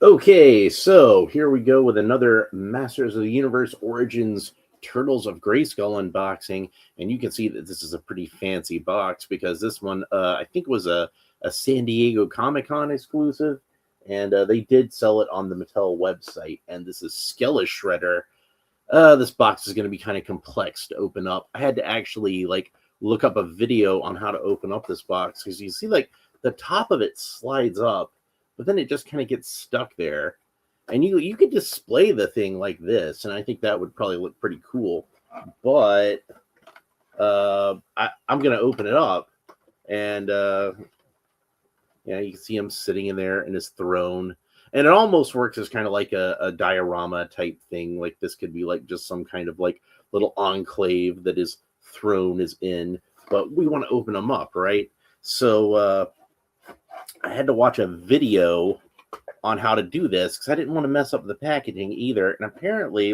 Okay, so here we go with another Masters of the Universe Origins Turtles of Grayskull unboxing, and you can see that this is a pretty fancy box because this one, I think, was a San Diego Comic-Con exclusive, and they did sell it on the Mattel website. And this is Skele-Shredder. This box is going to be kind of complex to open up. I had to actually look up a video on how to open up this box because you see the top of it slides up, but then it just kind of gets stuck there. And you could display the thing like this, and I think that would probably look pretty cool. But I'm going to open it up, and you can see him sitting in there in his throne. And it almost works as kind of like a diorama type thing. Like this could be like just some kind of like little enclave that his throne is in. But we want to open them up, right? So I had to watch a video on how to do this because I didn't want to mess up the packaging either. And apparently,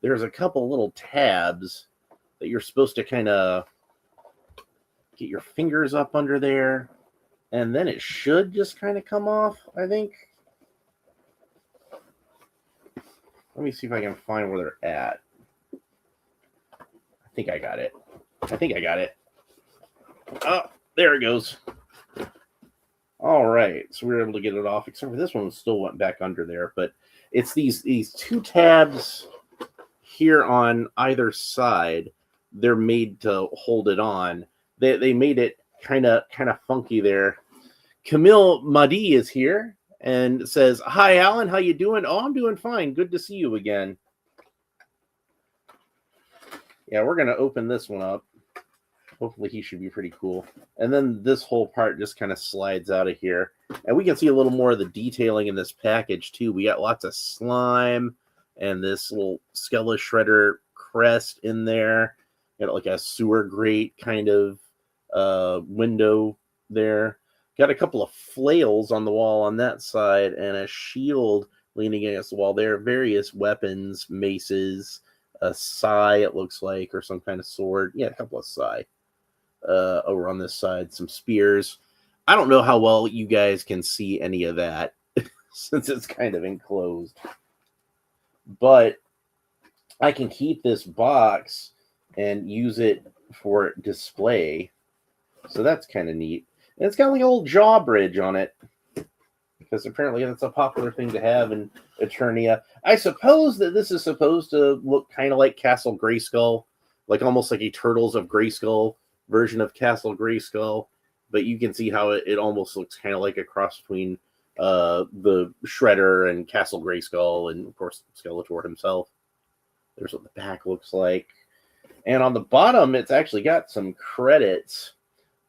there's a couple little tabs that you're supposed to kind of get your fingers up under there, and then it should just kind of come off, I think. Let me see if I can find where they're at. I think I got it. Oh, there it goes. All right, so we were able to get it off, except for this one still went back under there. But it's these two tabs here on either side. They're made to hold it on. They made it kind of funky there. Camille Madi is here and says, "Hi, Alan. How you doing? Oh, I'm doing fine. Good to see you again." Yeah, we're gonna open this one up. Hopefully he should be pretty cool. And then this whole part just kind of slides out of here. And we can see a little more of the detailing in this package, too. We got lots of slime and this little Skele-Shredder crest in there. Got like a sewer grate kind of window there. Got a couple of flails on the wall on that side and a shield leaning against the wall there. Various weapons, maces, a sai, it looks like, or some kind of sword. Yeah, a couple of sai. Over on this side, some spears. I don't know how well you guys can see any of that since it's kind of enclosed, but I can keep this box and use it for display, so that's kind of neat. And it's got like a little jaw bridge on it because apparently that's a popular thing to have in Eternia. I suppose that this is supposed to look kind of like Castle Grayskull, like almost like a Turtles of Grayskull version of Castle Grayskull, but you can see how it almost looks kind of like a cross between the Shredder and Castle Grayskull, and of course Skeletor himself. There's what the back looks like, and on the bottom it's actually got some credits.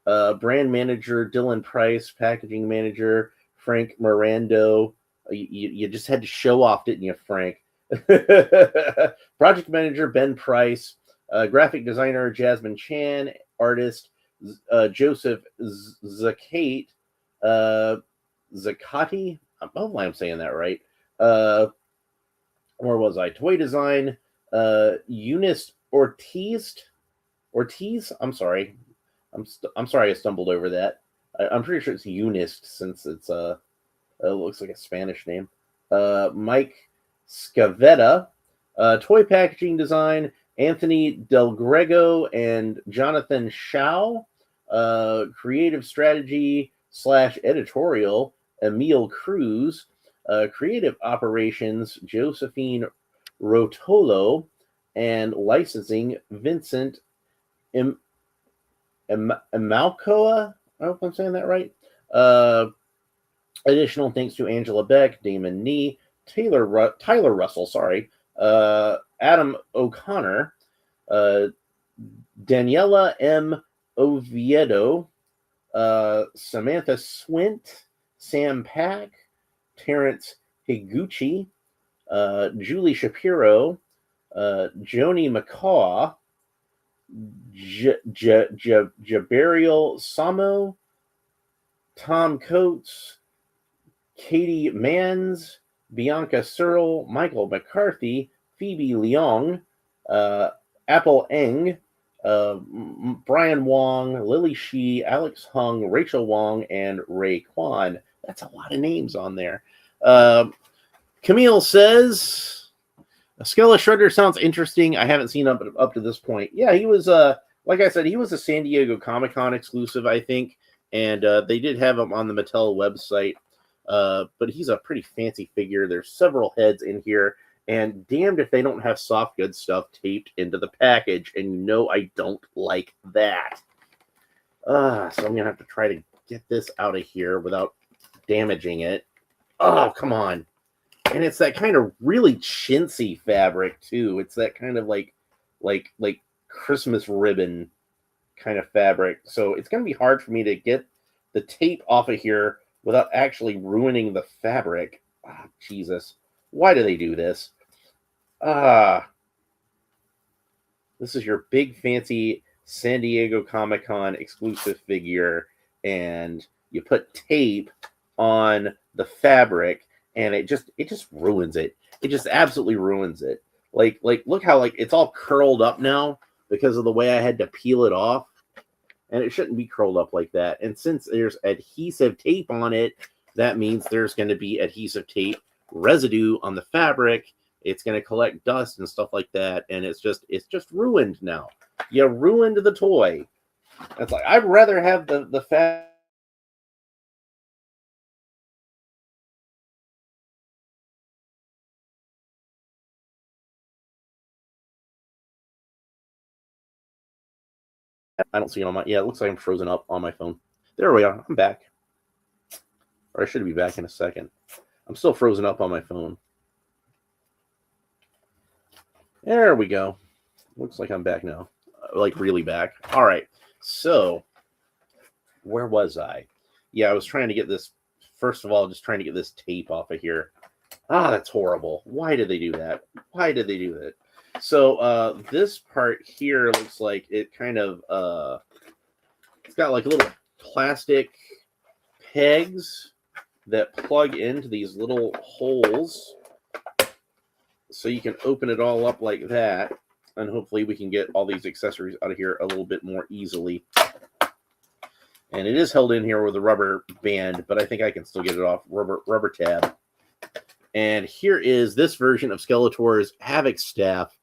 Brand manager Dylan Price, packaging manager Frank Mirando. You just had to show off, didn't you, Frank? Project manager Ben Price, graphic designer Jasmine Chan, artist Joseph Zakate, Zakati. Hopefully I'm saying that right. Where was I? Toy design, Eunice Ortiz. I'm sorry. I'm sorry I stumbled over that. I'm pretty sure it's Eunice since it looks like a Spanish name. Mike Scavetta, toy packaging design, Anthony Del Grego and Jonathan Shao, creative strategy / editorial, Emil Cruz, creative operations, Josephine Rotolo, and licensing, Vincent Malcoa. I hope I'm saying that right. Additional thanks to Angela Beck, Damon Nee, Tyler Russell, Adam O'Connor, Daniela M. Oviedo, Samantha Swint, Sam Pack, Terrence Higuchi, Julie Shapiro, Joni McCaw, Jabariel Samo, Tom Coates, Katie Mans, Bianca Searle, Michael McCarthy, Phoebe Leong, Apple Eng, Brian Wong, Lily Shi, Alex Hung, Rachel Wong, and Ray Kwan. That's a lot of names on there. Camille says, Skele-Shredder sounds interesting. I haven't seen up to this point. Yeah, he was, like I said, he was a San Diego Comic-Con exclusive, I think. And they did have him on the Mattel website. But he's a pretty fancy figure. There's several heads in here. And damned if they don't have soft goods stuff taped into the package. And you know I don't like that. So I'm going to have to try to get this out of here without damaging it. Oh, come on. And it's that kind of really chintzy fabric, too. It's that kind of like Christmas ribbon kind of fabric. So it's going to be hard for me to get the tape off of here without actually ruining the fabric. Ah, Jesus. Why do they do this? This is your big fancy San Diego Comic-Con exclusive figure, and you put tape on the fabric, and it just ruins it. It just absolutely ruins it. Like look how it's all curled up now because of the way I had to peel it off. And it shouldn't be curled up like that. And since there's adhesive tape on it, that means there's going to be adhesive tape residue on the fabric. It's going to collect dust and stuff like that. And it's just ruined now. You ruined the toy. It's like, I'd rather have the fabric. I don't see it on my... Yeah, it looks like I'm frozen up on my phone. There we are. I'm back. Or I should be back in a second. I'm still frozen up on my phone. There we go. Looks like I'm back now. Like, really back. All right. So, where was I? Yeah, I was trying to get this... First of all, just trying to get this tape off of here. Ah, that's horrible. Why did they do that? Why did they do that? So this part here looks like it kind of it's got like little plastic pegs that plug into these little holes, so you can open it all up like that, and hopefully we can get all these accessories out of here a little bit more easily. And it is held in here with a rubber band, but I think I can still get it off. Rubber tab. And here is this version of Skeletor's Havoc staff,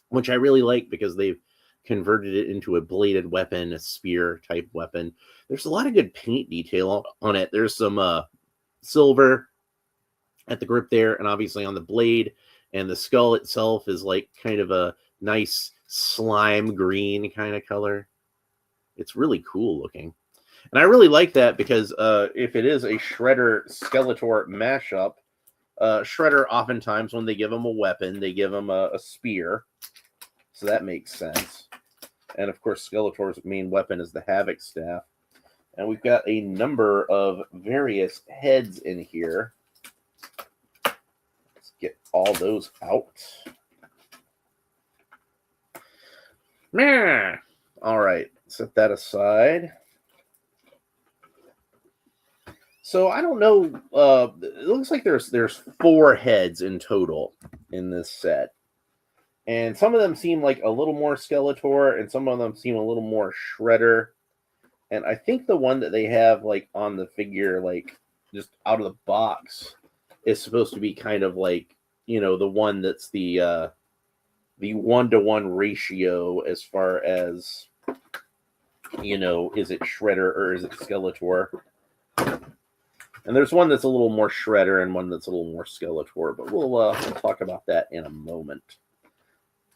which I really like because they've converted it into a bladed weapon, a spear type weapon. There's a lot of good paint detail on it. There's some silver at the grip there, and obviously on the blade, and the skull itself is like kind of a nice slime green kind of color. It's really cool looking. And I really like that because if it is a Shredder Skeletor mashup, Shredder oftentimes when they give him a weapon, they give him a spear. So that makes sense. And of course, Skeletor's main weapon is the Havoc staff. And we've got a number of various heads in here. Let's get all those out. All right, set that aside. So I don't know. It looks like there's 4 heads in total in this set. And some of them seem like a little more Skeletor, and some of them seem a little more Shredder. And I think the one that they have like on the figure, like just out of the box, is supposed to be kind of like, you know, the one that's the 1-to-1 ratio as far as, you know, is it Shredder or is it Skeletor? And there's one that's a little more Shredder and one that's a little more Skeletor, but we'll talk about that in a moment.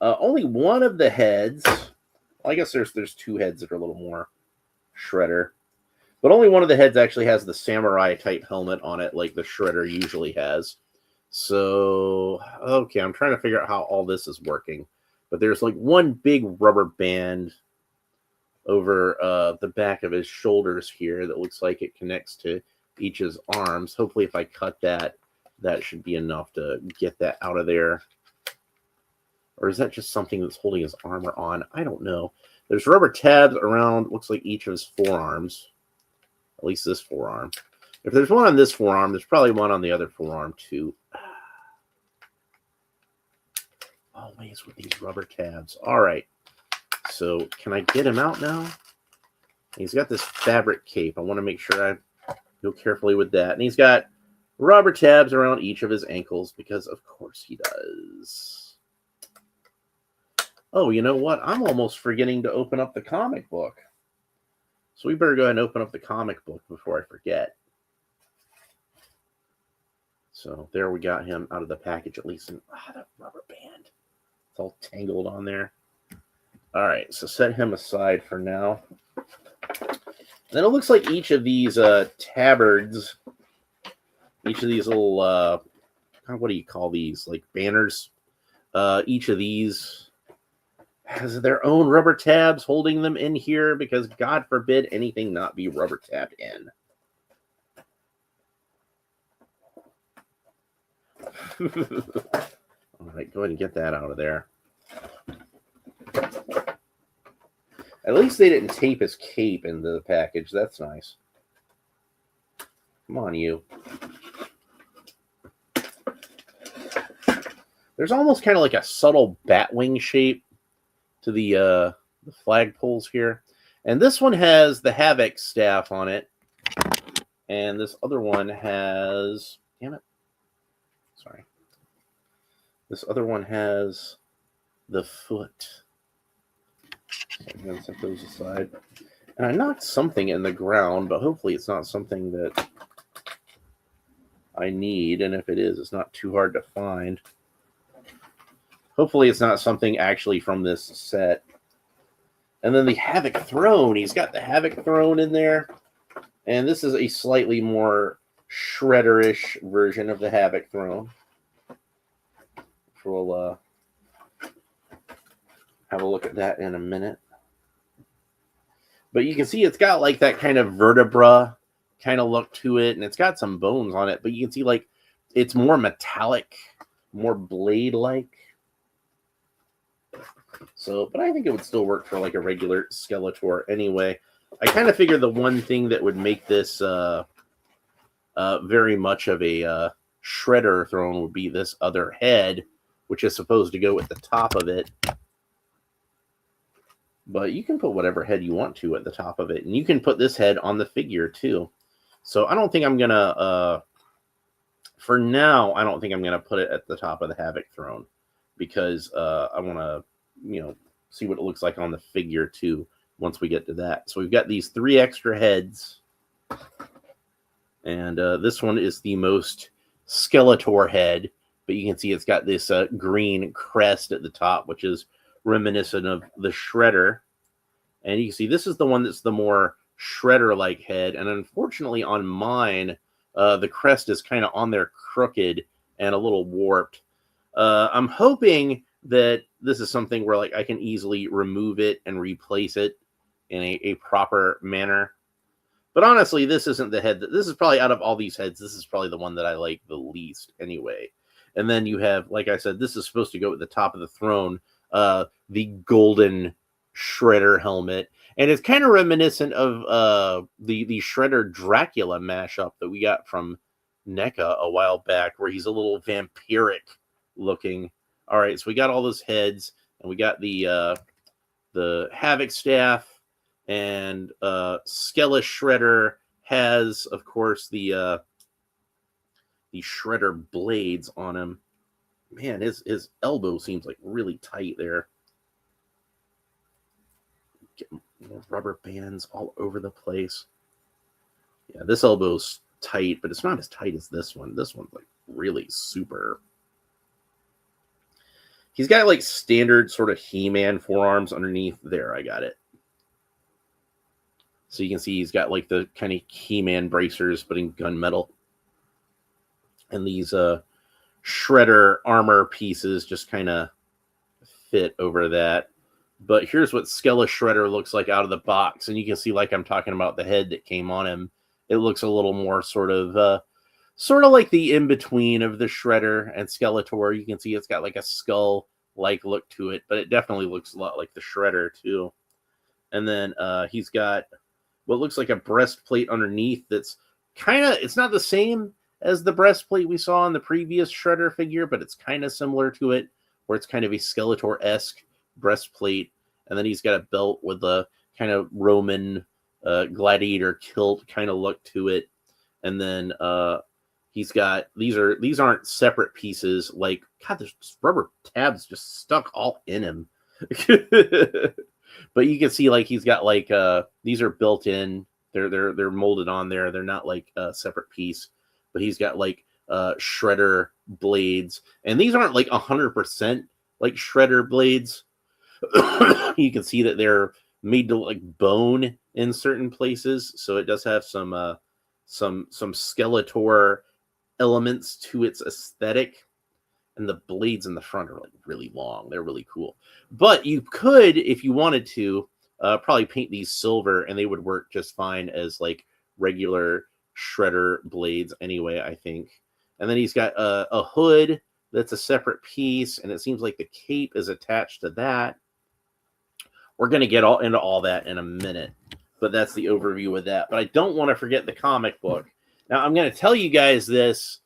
Only one of the heads, well, I guess there's 2 heads that are a little more Shredder, but only one of the heads actually has the samurai type helmet on it like the Shredder usually has. So, okay, I'm trying to figure out how all this is working. But there's like one big rubber band over the back of his shoulders here that looks like it connects to each of his arms. Hopefully if I cut that, that should be enough to get that out of there. Or is that just something that's holding his armor on? I don't know. There's rubber tabs around, looks like each of his forearms. At least this forearm. If there's one on this forearm, there's probably one on the other forearm too. Always with these rubber tabs. All right. So can I get him out now? He's got this fabric cape. I want to make sure I go carefully with that. And he's got rubber tabs around each of his ankles because, of course, he does. Oh, you know what? I'm almost forgetting to open up the comic book. So we better go ahead and open up the comic book before I forget. So there we got him out of the package, at least. That rubber band. It's all tangled on there. All right, so set him aside for now. Then it looks like each of these tabards, each of these little, what do you call these? Like banners. Each of these has their own rubber tabs holding them in here because God forbid anything not be rubber tabbed in. All right, go ahead and get that out of there. At least they didn't tape his cape into the package. That's nice. Come on, you. There's almost kind of like a subtle bat wing shape to the flagpoles here. And this one has the Havoc staff on it. And this other one has... Damn it. Sorry. This other one has the foot. I'm going to set those aside. And I knocked something in the ground, but hopefully it's not something that I need. And if it is, it's not too hard to find. Hopefully it's not something actually from this set. And then the Havoc Throne. He's got the Havoc Throne in there. And this is a slightly more Shredder-ish version of the Havoc Throne. Which we'll have a look at that in a minute. But you can see it's got like that kind of vertebra kind of look to it. And it's got some bones on it. But you can see like it's more metallic, more blade-like. So, but I think it would still work for like a regular Skeletor anyway. I kind of figured the one thing that would make this very much of a Shredder throne would be this other head, which is supposed to go at the top of it. But you can put whatever head you want to at the top of it. And you can put this head on the figure too. So I don't think I'm going to, for now, I don't think I'm going to put it at the top of the Havoc throne. Because I want to, see what it looks like on the figure too once we get to that. So we've got these 3 extra heads. And this one is the most Skeletor head. But you can see it's got this green crest at the top, which is reminiscent of the Shredder. And you can see this is the one that's the more Shredder-like head. And unfortunately on mine, the crest is kind of on there crooked and a little warped. I'm hoping that this is something where like I can easily remove it and replace it in a proper manner. But honestly, this isn't the head this is probably out of all these heads, this is probably the one that I like the least anyway. And then you have, like I said, this is supposed to go at the top of the throne, the golden Shredder helmet. And it's kind of reminiscent of the Shredder Dracula mashup that we got from NECA a while back, where he's a little vampiric looking. All right, so we got all those heads, and we got the Havoc staff, and Skele-Shredder has, of course, the Shredder blades on him. Man, his elbow seems like really tight there. Getting rubber bands all over the place. Yeah, this elbow's tight, but it's not as tight as this one. This one's like really super. He's got like standard sort of He-Man forearms underneath there. I got it. So you can see he's got like the kind of He-Man bracers, but in gunmetal. And these Shredder armor pieces just kind of fit over that. But here's what Skele-Shredder looks like out of the box. And you can see, like I'm talking about, the head that came on him. It looks a little more sort of like the in-between of the Shredder and Skeletor. You can see it's got like a skull-like look to it, but it definitely looks a lot like the Shredder too. And then he's got what looks like a breastplate underneath that's kind of, it's not the same as the breastplate we saw in the previous Shredder figure, but it's kind of similar to it, where it's kind of a Skeletor-esque breastplate. And then he's got a belt with a kind of Roman gladiator kilt kind of look to it. And then He's got these aren't separate pieces. Like, God, there's rubber tabs just stuck all in him. But you can see like he's got like these are built in. They're molded on there. They're not like a separate piece. But he's got like shredder blades, and these aren't like 100% like shredder blades. You can see that they're made to like bone in certain places, so it does have some Skeletor elements to its aesthetic. And the blades in the front are like really long. They're really cool. But you could, if you wanted to, probably paint these silver, and they would work just fine as like regular shredder blades anyway, I think. And then he's got a hood that's a separate piece, and it seems like the cape is attached to that. We're going to get into all that in a minute, but that's the overview of that. But I don't want to forget the comic book. Now, I'm going to tell you guys this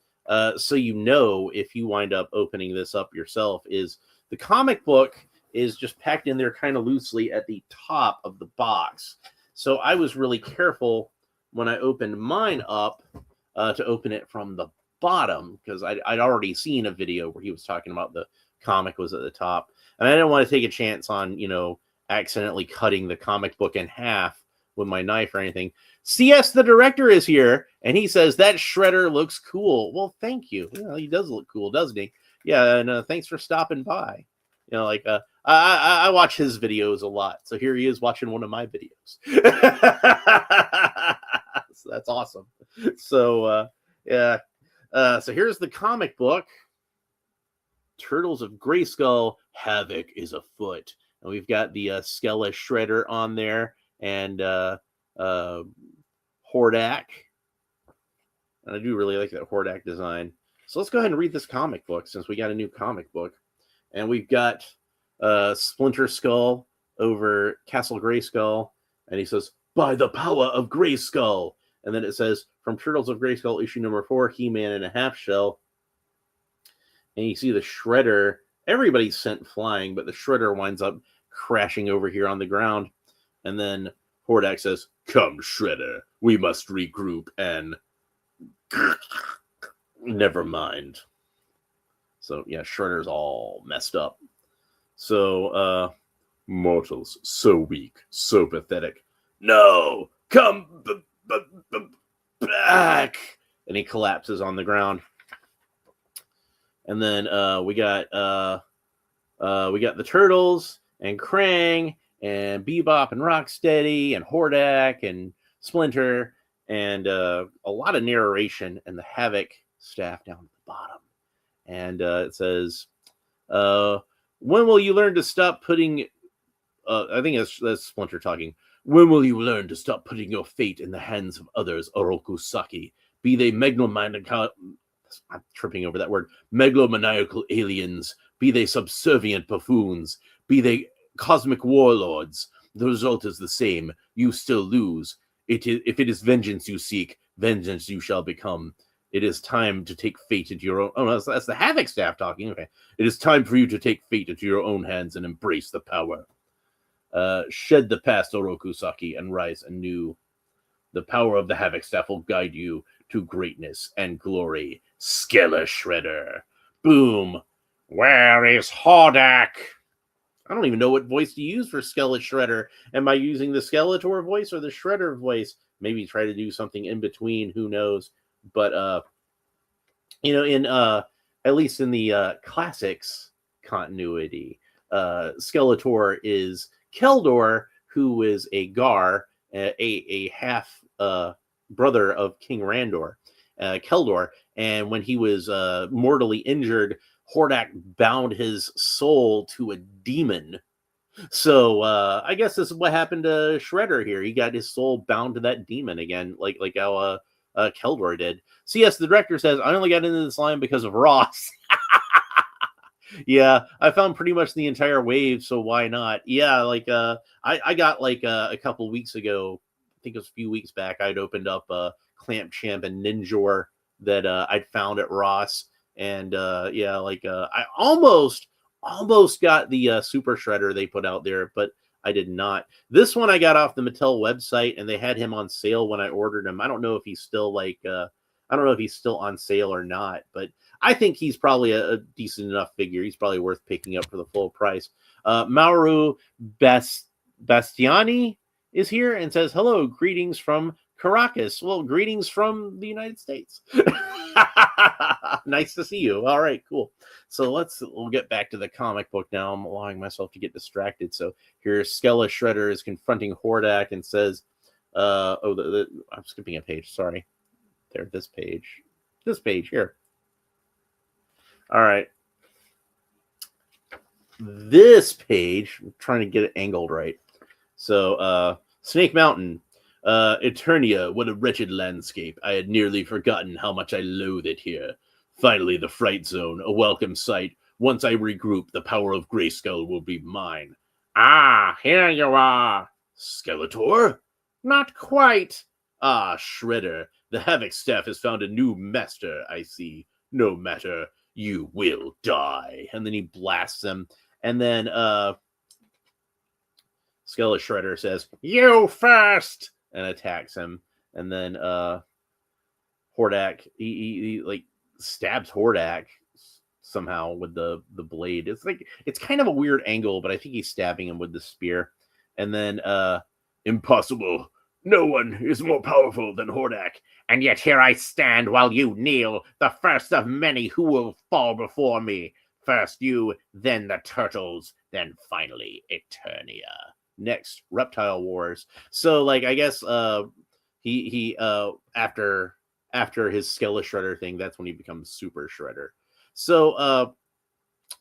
so you know if you wind up opening this up yourself, is the comic book is just packed in there kind of loosely at the top of the box. So I was really careful when I opened mine up to open it from the bottom, because I'd already seen a video where he was talking about the comic was at the top. And I didn't want to take a chance on, accidentally cutting the comic book in half with my knife or anything. CS, the director, is here, and he says that Shredder looks cool. Well, thank you. He does look cool, doesn't he? Yeah, and thanks for stopping by. I watch his videos a lot, so here he is watching one of my videos. So that's awesome. So yeah, so here's the comic book. Turtles of Grayskull, Havoc is afoot. And we've got the Skele-Shredder on there, and Hordak. And I do really like that Hordak design. So let's go ahead and read this comic book, since we got a new comic book. And we've got Splinter Skull over Castle Grayskull. And he says, by the power of Grayskull. And then it says, from Turtles of Grayskull, issue number 4, He-Man in a half shell. And you see the Shredder. Everybody's sent flying, but the Shredder winds up crashing over here on the ground. And then Hordak says, come, Shredder, we must regroup and never mind. So, yeah, Shredder's all messed up. So, mortals, so weak, so pathetic. No, come back. And he collapses on the ground. And then we got the Turtles and Krang and Bebop and Rocksteady and Hordak and Splinter, and a lot of narration, and the Havoc staff down at the bottom. And it says, when will you learn to stop putting... I think that's Splinter talking. When will you learn to stop putting your fate in the hands of others, Orokusaki? Be they megalomaniacal... I'm tripping over that word. Megalomaniacal aliens. Be they subservient buffoons. Be they cosmic warlords. The result is the same. You still lose. If it is vengeance you seek, vengeance you shall become. It is time to take fate into your own... Oh, no, that's the Havoc staff talking. Okay. It is time for you to take fate into your own hands and embrace the power. Shed the past, Orokusaki, and rise anew. The power of the Havoc staff will guide you to greatness and glory. Skele-Shredder. Boom. Where is Hordak? I don't even know what voice to use for Skele-Shredder. Am I using the Skeletor voice or the Shredder voice? Maybe try to do something in between. Who knows? But, in at least in the classics continuity, Skeletor is Keldor, who is a Gar, a half brother of King Randor, Keldor. And when he was mortally injured, Hordak bound his soul to a demon. So I guess this is what happened to Shredder here. He got his soul bound to that demon again, like how Keldor did. CS, the director says, I only got into this line because of Ross. Yeah, I found pretty much the entire wave, so why not? Yeah, I got a couple weeks ago, I think it was a few weeks back, I'd opened up Clamp Champ and Ninjor that I'd found at Ross. And I almost got the Super Shredder they put out there, but I did not. This one I got off the Mattel website, and they had him on sale when I ordered him. I don't know if he's still I don't know if he's still on sale or not, but I think he's probably a decent enough figure. He's probably worth picking up for the full price. Mauro Bastiani is here and says, hello, greetings from Caracas. Well, greetings from the United States. Nice to see you. All right, cool. So we'll get back to the comic book now. I'm allowing myself to get distracted. So here, Skele-Shredder is confronting Hordak and says, I'm skipping a page. Sorry. There, this page here. All right. This page, I'm trying to get it angled right. So, Snake Mountain. Eternia, what a wretched landscape. I had nearly forgotten how much I loathe it here. Finally, the Fright Zone, a welcome sight. Once I regroup, the power of Grayskull will be mine. Ah, here you are. Skeletor? Not quite. Ah, Shredder. The Havoc Staff has found a new master, I see. No matter, you will die. And then he blasts him. And then, Skele-Shredder says, you first! And attacks him. And then, Hordak, he like, stabs Hordak somehow with the blade. It's kind of a weird angle, but I think he's stabbing him with the spear. And then, impossible. No one is more powerful than Hordak. And yet here I stand while you kneel, the first of many who will fall before me. First you, then the turtles, then finally Eternia. Next, Reptile Wars. So, like, I guess he after his Skele-Shredder thing, that's when he becomes Super Shredder. So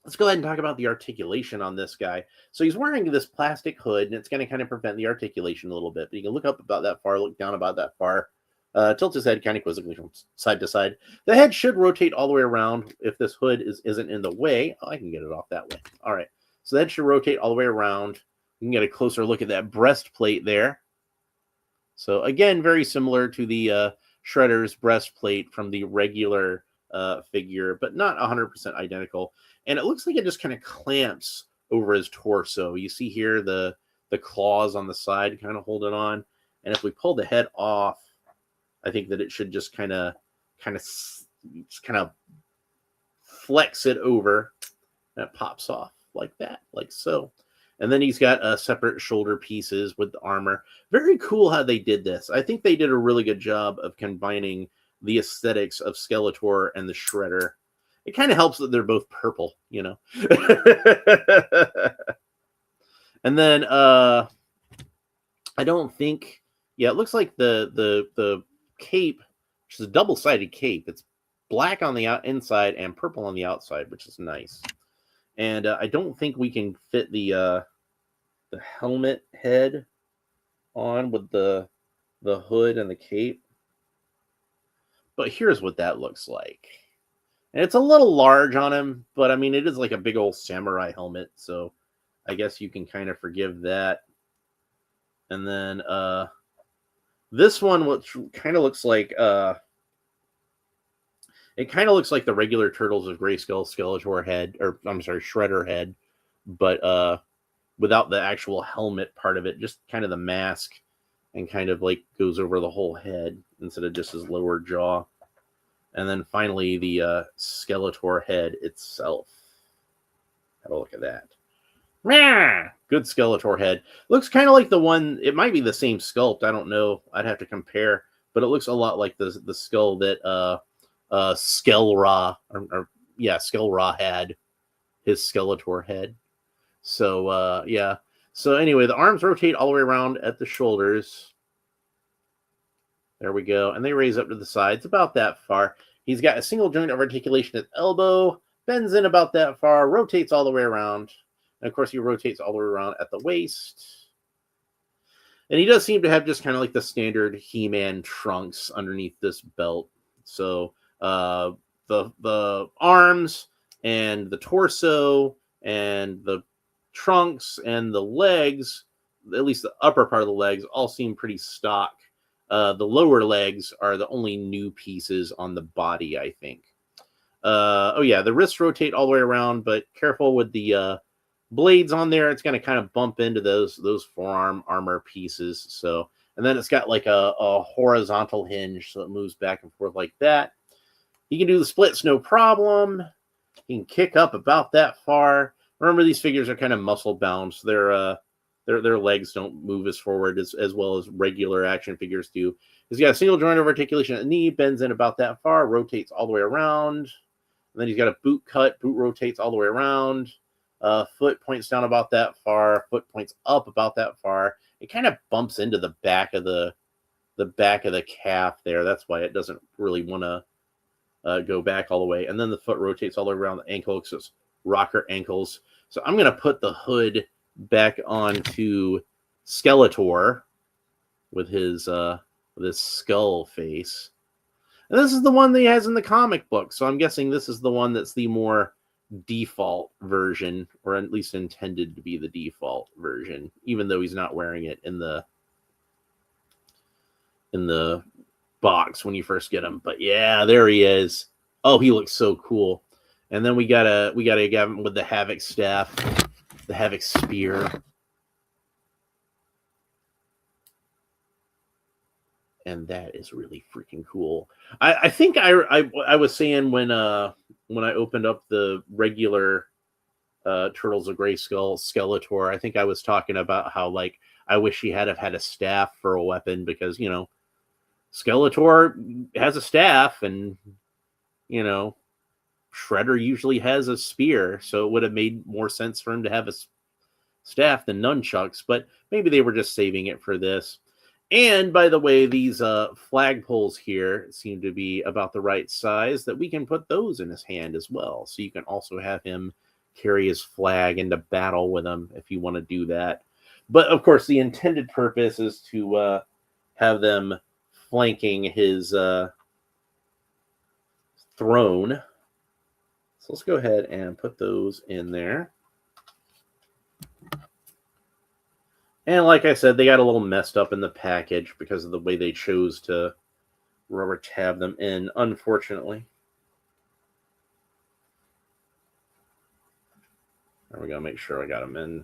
let's go ahead and talk about the articulation on this guy. So he's wearing this plastic hood, and it's going to kind of prevent the articulation a little bit. But you can look up about that far, look down about that far. Tilt his head kind of quizzically from side to side. The head should rotate all the way around if this hood isn't in the way. Oh, I can get it off that way. All right. So the head should rotate all the way around. You can get a closer look at that breastplate there. So again, very similar to the Shredder's breastplate from the regular figure, but not 100% identical. And it looks like it just kind of clamps over his torso. You see here the claws on the side kind of hold it on. And if we pull the head off, I think that it should just kind of flex it over, and it pops off like that, like so. And then he's got separate shoulder pieces with the armor. Very cool how they did this. I think they did a really good job of combining the aesthetics of Skeletor and the Shredder. It kind of helps that they're both purple, you know. And then I don't think, yeah, it looks like the cape, which is a double-sided cape. It's black on the inside and purple on the outside, which is nice. And I don't think we can fit the helmet head on with the hood and the cape. But here's what that looks like. And it's a little large on him, but I mean, it is like a big old samurai helmet. So I guess you can kind of forgive that. And then this one, which kind of looks like... it kind of looks like the regular Turtles of Grayskull Skeletor head, or I'm sorry, Shredder head, but without the actual helmet part of it, just kind of the mask, and kind of like goes over the whole head instead of just his lower jaw. And then finally the Skeletor head itself. Have a look at that. Good Skeletor head. Looks kind of like the one, it might be the same sculpt, I don't know. I'd have to compare, but it looks a lot like the skull that Skele-Ra had, his Skeletor head. So yeah. So anyway, the arms rotate all the way around at the shoulders. There we go. And they raise up to the sides about that far. He's got a single joint of articulation at the elbow, bends in about that far, rotates all the way around. And of course, he rotates all the way around at the waist. And he does seem to have just kind of like the standard He-Man trunks underneath this belt. So the arms and the torso and the trunks and the legs, at least the upper part of the legs, all seem pretty stock. The lower legs are the only new pieces on the body, I think. Oh yeah, the wrists rotate all the way around, but careful with the blades on there. It's going to kind of bump into those forearm armor pieces. So And then it's got like a horizontal hinge, so it moves back and forth like that. He can do the splits no problem. He can kick up about that far. Remember, these figures are kind of muscle bound, so their legs don't move as forward as well as regular action figures do. He's got a single joint of articulation at the knee, bends in about that far, rotates all the way around. And then he's got a boot cut, boot rotates all the way around. Foot points down about that far, foot points up about that far. It kind of bumps into the back of the calf there. That's why it doesn't really want to go back all the way. And then the foot rotates all the way around the ankle, so it's rocker ankles. So I'm going to put the hood back onto Skeletor with his skull face. And this is the one that he has in the comic book, so I'm guessing this is the one that's the more default version, or at least intended to be the default version, even though he's not wearing it in the box when you first get him. But yeah, there he is. Oh, he looks so cool. And then we gotta get him with the Havoc staff, the Havoc spear. And that is really freaking cool. I think I was saying when I opened up the regular Turtles of Grayskull Skeletor, I think I was talking about how, like, I wish he had a staff for a weapon, because, you know, Skeletor has a staff, and, you know, Shredder usually has a spear, so it would have made more sense for him to have a staff than nunchucks, but maybe they were just saving it for this. And, by the way, these flagpoles here seem to be about the right size that we can put those in his hand as well. So you can also have him carry his flag into battle with him if you want to do that. But, of course, the intended purpose is to have them flanking his throne. So let's go ahead and put those in there. And like I said, they got a little messed up in the package because of the way they chose to rubber tab them in, unfortunately. There we go. Make sure I got them in.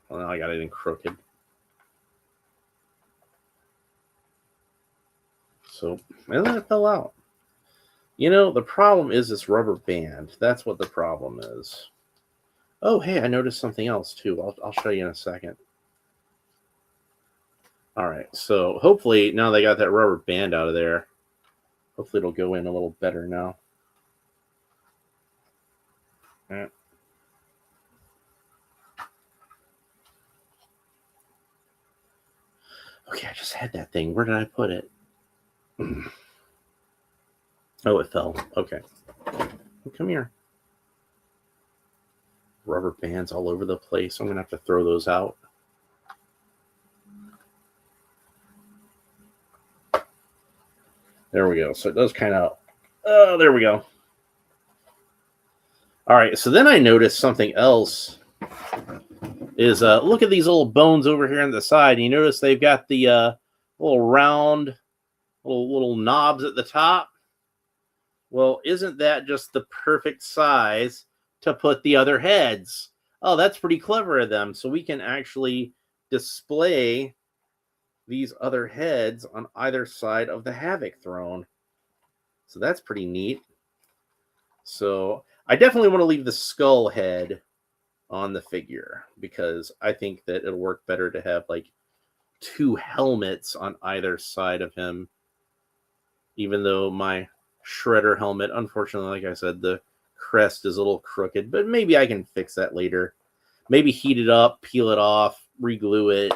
Well, now I got it in crooked. So, and then it fell out. You know, the problem is this rubber band. That's what the problem is. Oh, hey, I noticed something else, too. I'll show you in a second. All right, so hopefully now they got that rubber band out of there. Hopefully it'll go in a little better now. All right. Okay, I just had that thing. Where did I put it? Oh, it fell. Okay. Come here. Rubber bands all over the place. I'm going to have to throw those out. There we go. So it does kind of... Oh, there we go. All right, so then I noticed something else. Is look at these little bones over here on the side. You notice they've got the little round, little knobs at the top. Well, isn't that just the perfect size to put the other heads? Oh, that's pretty clever of them. So we can actually display these other heads on either side of the Havoc throne. So that's pretty neat. So I definitely want to leave the skull head on the figure, because I think that it'll work better to have like two helmets on either side of him. Even though my Shredder helmet, unfortunately, like I said, the crest is a little crooked, but maybe I can fix that later. Maybe heat it up, peel it off, re-glue it,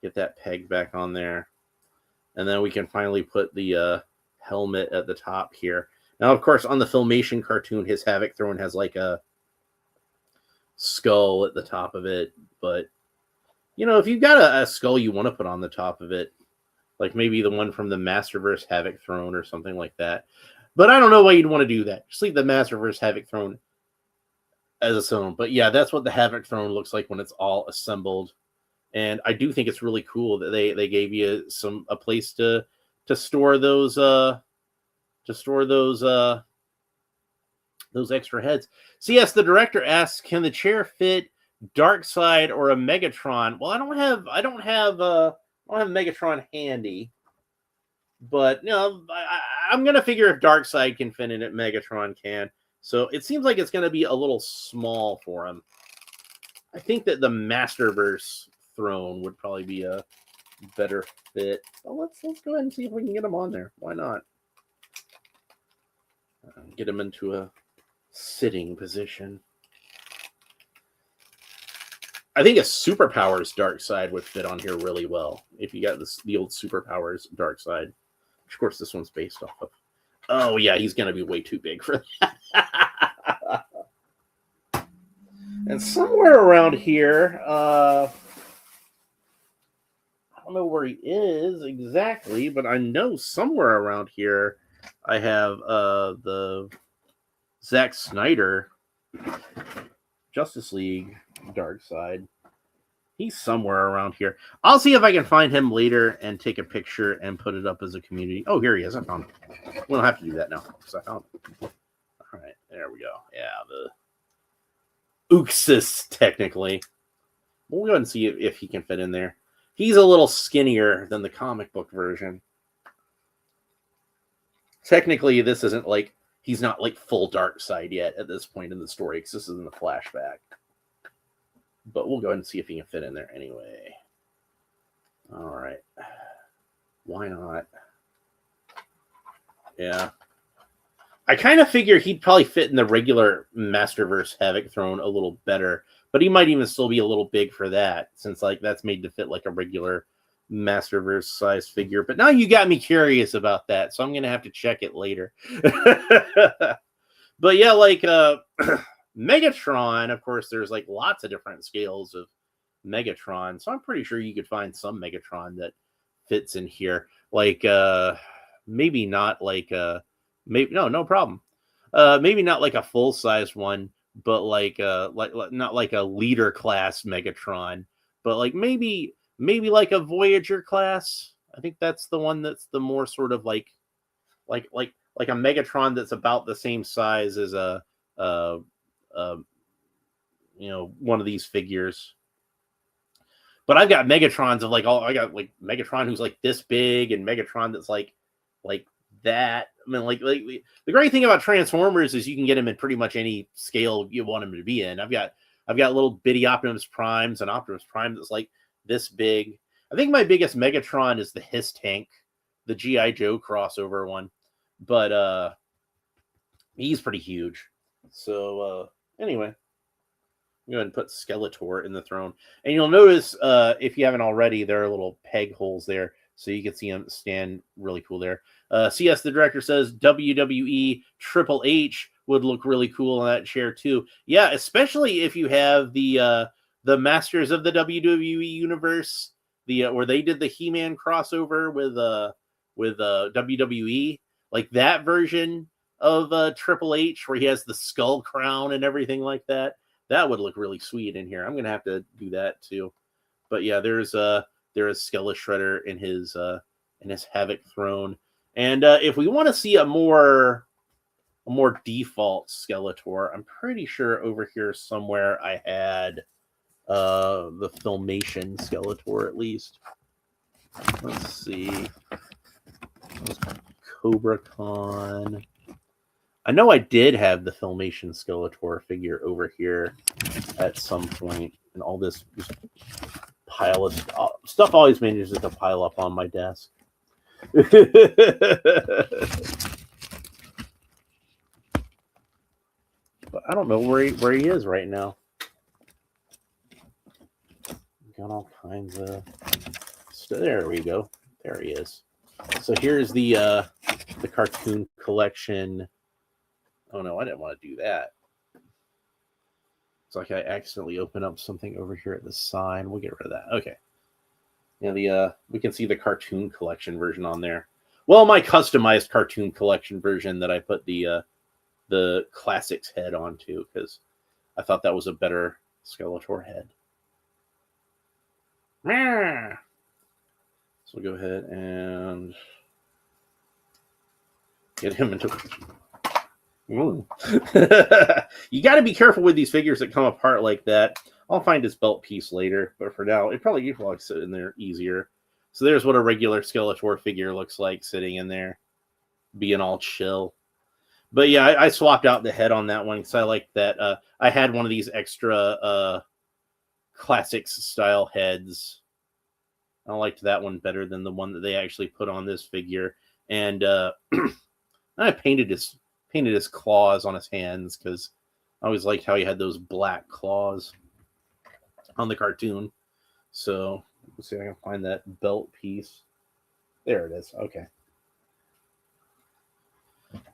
get that peg back on there. And then we can finally put the helmet at the top here. Now, of course, on the Filmation cartoon, his Havoc throne has like a skull at the top of it. But, you know, if you've got a skull you want to put on the top of it, like maybe the one from the Masterverse Havoc throne or something like that. But I don't know why you'd want to do that. Just leave the Masterverse Havoc throne as its own. But yeah, that's what the Havoc throne looks like when it's all assembled. And I do think it's really cool that they gave you a place to store those extra heads. So yes, the director asks, can the chair fit Darkseid or a Megatron? Well, I don't have I don't have Megatron handy. But, I'm going to figure if Darkseid can fit in it, Megatron can. So it seems like it's going to be a little small for him. I think that the Masterverse throne would probably be a better fit. Well, let's go ahead and see if we can get him on there. Why not? Get him into a sitting position. I think a Superpowers Darkseid would fit on here really well. If you got the old Superpowers Darkseid. Which, of course, this one's based off of. Oh, yeah, he's going to be way too big for that. And somewhere around here, I don't know where he is exactly, but I know somewhere around here I have the Zack Snyder Justice League Darkseid. He's somewhere around here. I'll see if I can find him later and take a picture and put it up as a community. Oh, here he is. I found him. We don't have to do that now because I found him. All right, there we go. Yeah, the Uxus, technically. We'll go ahead and see if he can fit in there. He's a little skinnier than the comic book version. Technically, this isn't like, he's not like full Darkseid yet at this point in the story because this is in the flashback. But we'll go ahead and see if he can fit in there anyway. All right. Why not? Yeah. I kind of figure he'd probably fit in the regular Masterverse Havoc throne a little better, but he might even still be a little big for that, since like that's made to fit like a regular Masterverse size figure. But now you got me curious about that, so I'm gonna have to check it later. But yeah, like Megatron, of course, there's like lots of different scales of Megatron, so I'm pretty sure you could find some Megatron that fits in here. Like maybe not like maybe no problem. Maybe not like a full size one, but like not like a leader class Megatron, but like maybe like a Voyager class. I think that's the one that's the more sort of like a Megatron that's about the same size as a one of these figures. But I've got Megatrons of like I got like Megatron who's like this big and Megatron that's like that. I mean, like the great thing about Transformers is you can get him in pretty much any scale you want him to be in. I've got little bitty Optimus Primes and Optimus Prime that's like this big. I think my biggest Megatron is the Hiss Tank, the G.I. Joe crossover one. But he's pretty huge. So anyway, go ahead and put Skeletor in the throne. And you'll notice, if you haven't already, there are little peg holes there, so you can see him stand really cool there. CS, the director, says WWE Triple H would look really cool in that chair too. Yeah, especially if you have the Masters of the WWE Universe, where they did the He-Man crossover with WWE, like that version of Triple H, where he has the skull crown and everything like that. That would look really sweet in here. I'm gonna have to do that too. But yeah, there is Skele-Shredder in his Havoc throne. And if we want to see a more default Skeletor, I'm pretty sure over here somewhere I had the Filmation Skeletor at least. Let's see. Cobra Con. I know I did have the Filmation Skeletor figure over here at some point, and all this just pile of stuff always manages to pile up on my desk. But I don't know where he is right now. Got all kinds of stuff. There we go. There he is. So here's the cartoon collection. Oh no, I didn't want to do that. It's like I accidentally opened up something over here at the side. We'll get rid of that. Okay. Yeah, we can see the cartoon collection version on there. Well, my customized cartoon collection version that I put the classics head onto because I thought that was a better Skeletor head. So we'll go ahead and get him into. You got to be careful with these figures that come apart like that. I'll find his belt piece later, but for now, it probably sit in there easier. So there's what a regular Skeletor figure looks like sitting in there, being all chill. But yeah, I swapped out the head on that one because I like that. I had one of these extra classics style heads. I liked that one better than the one that they actually put on this figure. And I painted his claws on his hands because I always liked how he had those black claws on the cartoon. So let's see if I can find that belt piece. There it is. Okay.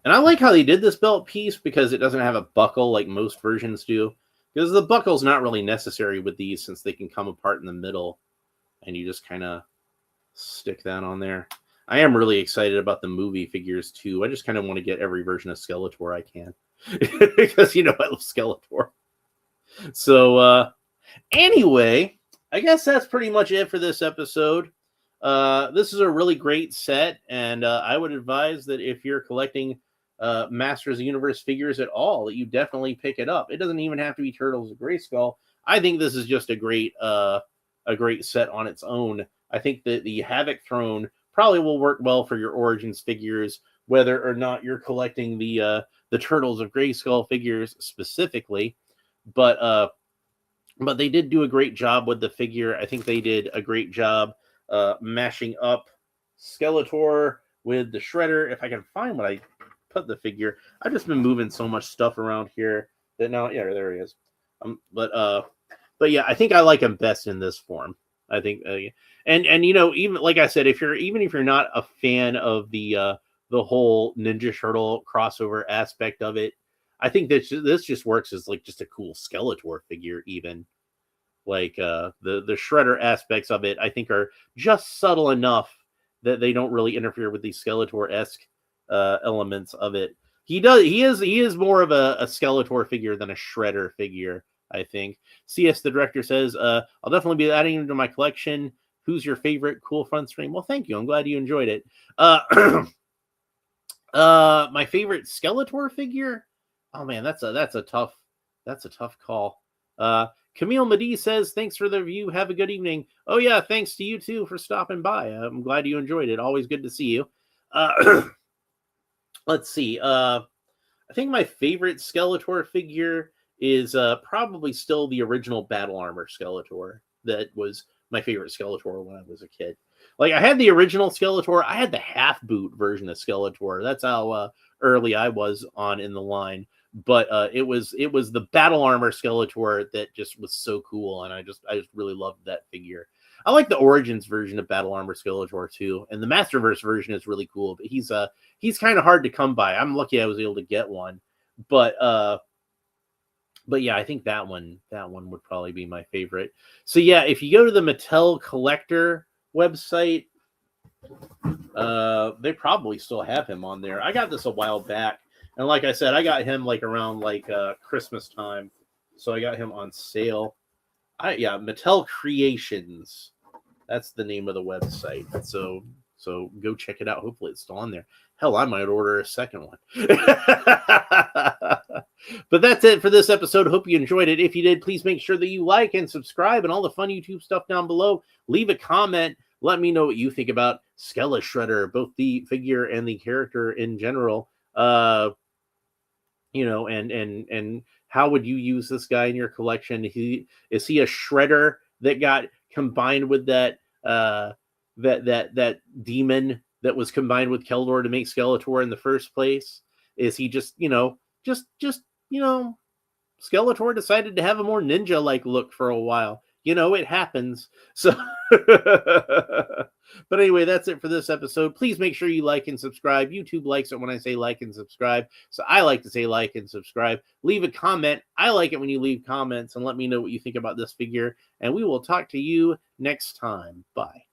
And I like how they did this belt piece because it doesn't have a buckle like most versions do. Because the buckle's not really necessary with these since they can come apart in the middle. And you just kind of stick that on there. I am really excited about the movie figures too. I just kind of want to get every version of Skeletor I can. Because, I love Skeletor. So, anyway, I guess that's pretty much it for this episode. This is a really great set, and I would advise that if you're collecting Masters of the Universe figures at all, that you definitely pick it up. It doesn't even have to be Turtles of Grayskull. I think this is just a great set on its own. I think that the Havoc Throne probably will work well for your Origins figures, whether or not you're collecting the Turtles of Grayskull figures specifically. But they did do a great job with the figure. I think they did a great job mashing up Skeletor with the Shredder. If I can find what I put the figure. I've just been moving so much stuff around here that now, yeah, there he is. But yeah, I think I like him best in this form. I think, and even like I said, if you're not a fan of the whole Ninja Turtle crossover aspect of it, I think that this just works as like just a cool Skeletor figure. Even like the Shredder aspects of it, I think are just subtle enough that they don't really interfere with the Skeletor-esque elements of it. He is more of a Skeletor figure than a Shredder figure, I think. CS the director says, I'll definitely be adding him to my collection. Who's your favorite cool front screen? Well, thank you. I'm glad you enjoyed it. My favorite Skeletor figure? Oh man, that's a tough call. Camille Madi says, thanks for the review. Have a good evening. Oh yeah, thanks to you too for stopping by. I'm glad you enjoyed it. Always good to see you. Let's see. I think my favorite Skeletor figure is probably still the original Battle Armor Skeletor. That was my favorite Skeletor when I was a kid. Like, I had the original Skeletor. I had the half boot version of Skeletor. That's how early I was on in the line. But it was the Battle Armor Skeletor that just was so cool, and I just really loved that figure. I like the Origins version of Battle Armor Skeletor too, and the Masterverse version is really cool. But he's kind of hard to come by. I'm lucky I was able to get one, but yeah, I think that one would probably be my favorite. So yeah, if you go to the Mattel Collector website, they probably still have him on there. I got this a while back. And like I said, I got him like around like Christmas time. So I got him on sale. Mattel Creations. That's the name of the website. So go check it out. Hopefully it's still on there. Hell, I might order a second one. But that's it for this episode. Hope you enjoyed it. If you did, please make sure that you like and subscribe and all the fun YouTube stuff down below. Leave a comment. Let me know what you think about Skele-Shredder, both the figure and the character in general. And how would you use this guy in your collection? Is he a Shredder that got combined with that demon that was combined with Keldor to make Skeletor in the first place? Is he just Skeletor decided to have a more ninja-like look for a while? It happens. So, but anyway, that's it for this episode. Please make sure you like and subscribe. YouTube likes it when I say like and subscribe. So I like to say like and subscribe. Leave a comment. I like it when you leave comments and let me know what you think about this figure. And we will talk to you next time. Bye.